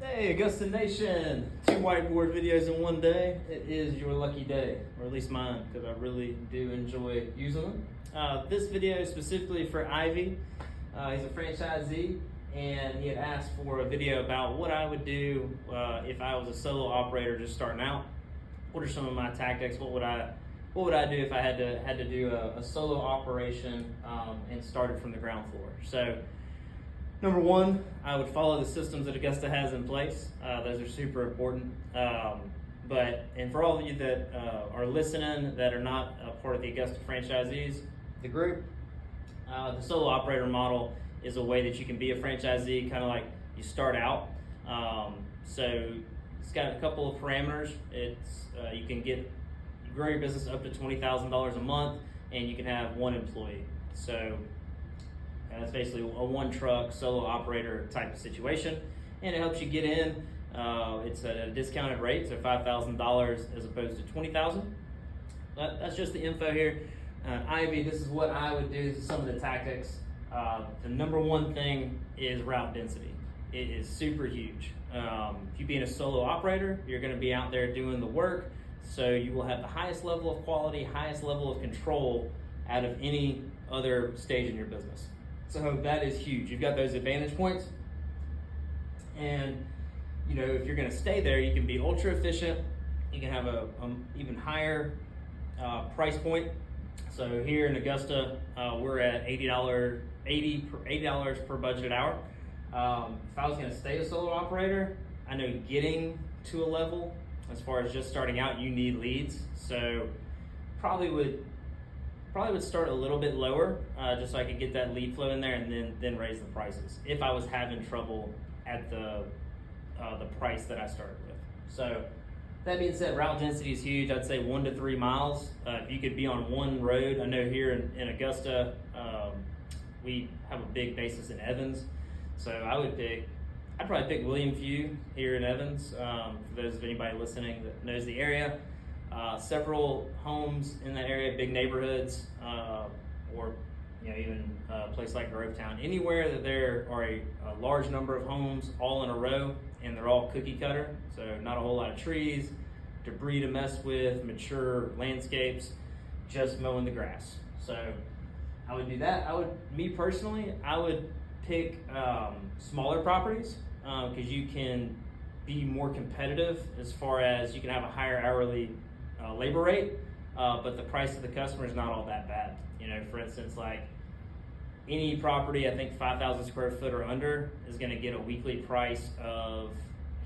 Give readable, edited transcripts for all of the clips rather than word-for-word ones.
Hey, Augusta Nation! 2 whiteboard videos in one day. It is your lucky day, or at least mine, because I really do enjoy using them. This video is specifically for Ivy. He's a franchisee, and he had asked for a video about what I would do if I was a solo operator just starting out. What are some of my tactics? What would I do if I had to do a solo operation and start it from the ground floor? So, number one, I would follow the systems that Augusta has in place. Those are super important. And for all of you that are listening that are not a part of the Augusta franchisees, the group, the solo operator model is a way that you can be a franchisee, kind of like you start out. So it's got a couple of parameters. You can grow your business up to $20,000 a month, and you can have one employee. So it's basically a one truck solo operator type of situation, and it helps you get in. It's at a discounted rate, so $5,000 as opposed to $20,000. That's just the info here. Ivy, this is what I would do. This is some of the tactics. The number one thing is route density. It is super huge. If you being a solo operator, you're going to be out there doing the work, so you will have the highest level of quality, highest level of control out of any other stage in your business. So that is huge. You've got those advantage points, and if you're going to stay there, you can be ultra efficient. You can have a even higher price point. So here in Augusta, we're at $80 per budgeted hour. If I was going to stay a solo operator, I know getting to a level as far as just starting out, you need leads. So probably would start a little bit lower, just so I could get that lead flow in there, and then raise the prices if I was having trouble at the price that I started with. So that being said, route density is huge. I'd say 1 to 3 miles. If you could be on one road, I know here in Augusta, we have a big basis in Evans. So I'd probably pick William Few here in Evans, for those of anybody listening that knows the area. Several homes in that area, big neighborhoods, or even a place like Grovetown. Anywhere that there are a large number of homes all in a row and they're all cookie cutter, so not a whole lot of trees, debris to mess with, mature landscapes, just mowing the grass. So I would do that. I would pick smaller properties because you can be more competitive as far as you can have a higher hourly labor rate, but the price of the customer is not all that bad. For instance, like any property, I think 5,000 square foot or under is going to get a weekly price of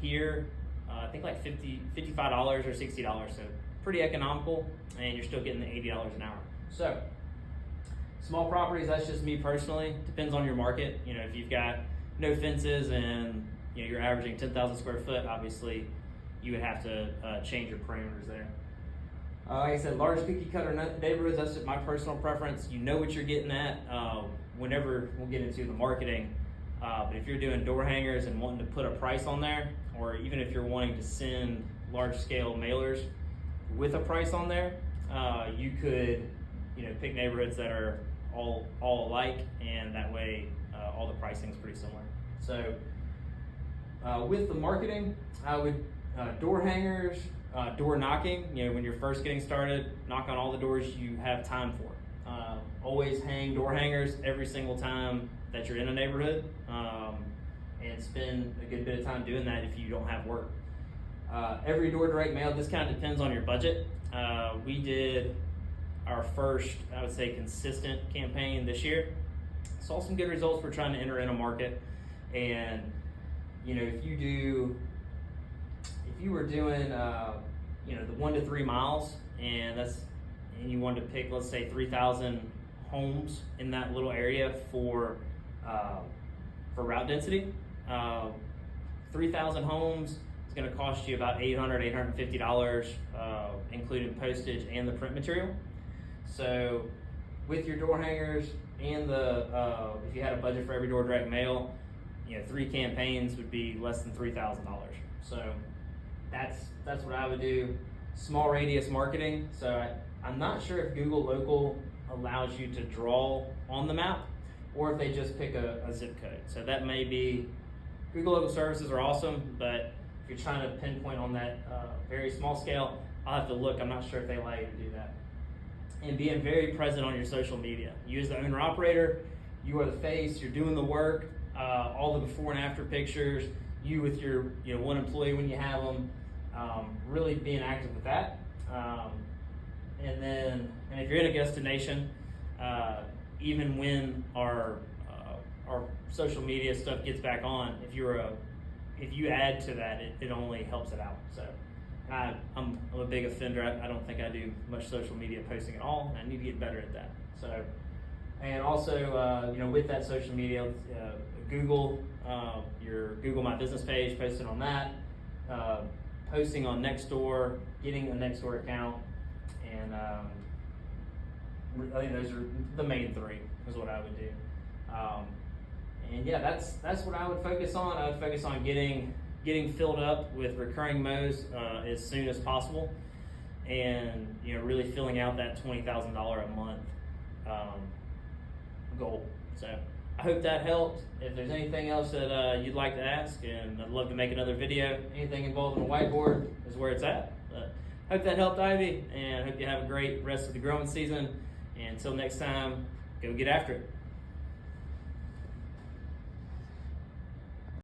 here, I think like $55 or $60. So pretty economical, and you're still getting the $80 an hour. So small properties, that's just me personally. Depends on your market. If you've got no fences and you're averaging 10,000 square foot, obviously you would have to change your parameters there. Like I said, large cookie cutter neighborhoods, that's just my personal preference. You know what you're getting at whenever we'll get into the marketing. But if you're doing door hangers and wanting to put a price on there, or even if you're wanting to send large scale mailers with a price on there, you could pick neighborhoods that are all alike, and that way all the pricing is pretty similar. So with the marketing, I would door hangers, door knocking. When you're first getting started, knock on all the doors you have time for. Always hang door hangers every single time that you're in a neighborhood, and spend a good bit of time doing that if you don't have work. Every door direct mail, this kind of depends on your budget. We did our first, I would say, consistent campaign this year. Saw some good results. We're trying to enter in a market, and if you were doing the 1 to 3 miles, and you wanted to pick, let's say, 3,000 homes in that little area for route density, 3,000 homes is going to cost you about $850, including postage and the print material. So with your door hangers and if you had a budget for every door direct mail, 3 campaigns would be less than $3,000. So that's what I would do. Small radius marketing. So I'm not sure if Google Local allows you to draw on the map, or if they just pick a zip code. So that may be Google local services are awesome, but if you're trying to pinpoint on that very small scale, I'll have to look. I'm not sure if they allow you to do that. And being very present on your social media. You as the owner operator, you are the face, you're doing the work, all the before and after pictures, you with your one employee when you have them, really being active with that. And if you're in Augusta Nation, even when our social media stuff gets back on, if you add to that, it only helps it out. So I'm a big offender. I don't think I do much social media posting at all, and I need to get better at that. So, and also with that social media, Google your Google My Business page, posting on that, posting on Nextdoor, getting a Nextdoor account, and I think those are the main three is what I would do. And yeah, that's what I would focus on. I would focus on getting filled up with recurring mows as soon as possible, and really filling out that $20,000 a month goal. So I hope that helped. If there's anything else that you'd like to ask, and I'd love to make another video, anything involving the whiteboard is where it's at. But I hope that helped, Ivy, and I hope you have a great rest of the growing season. And until next time, go get after it.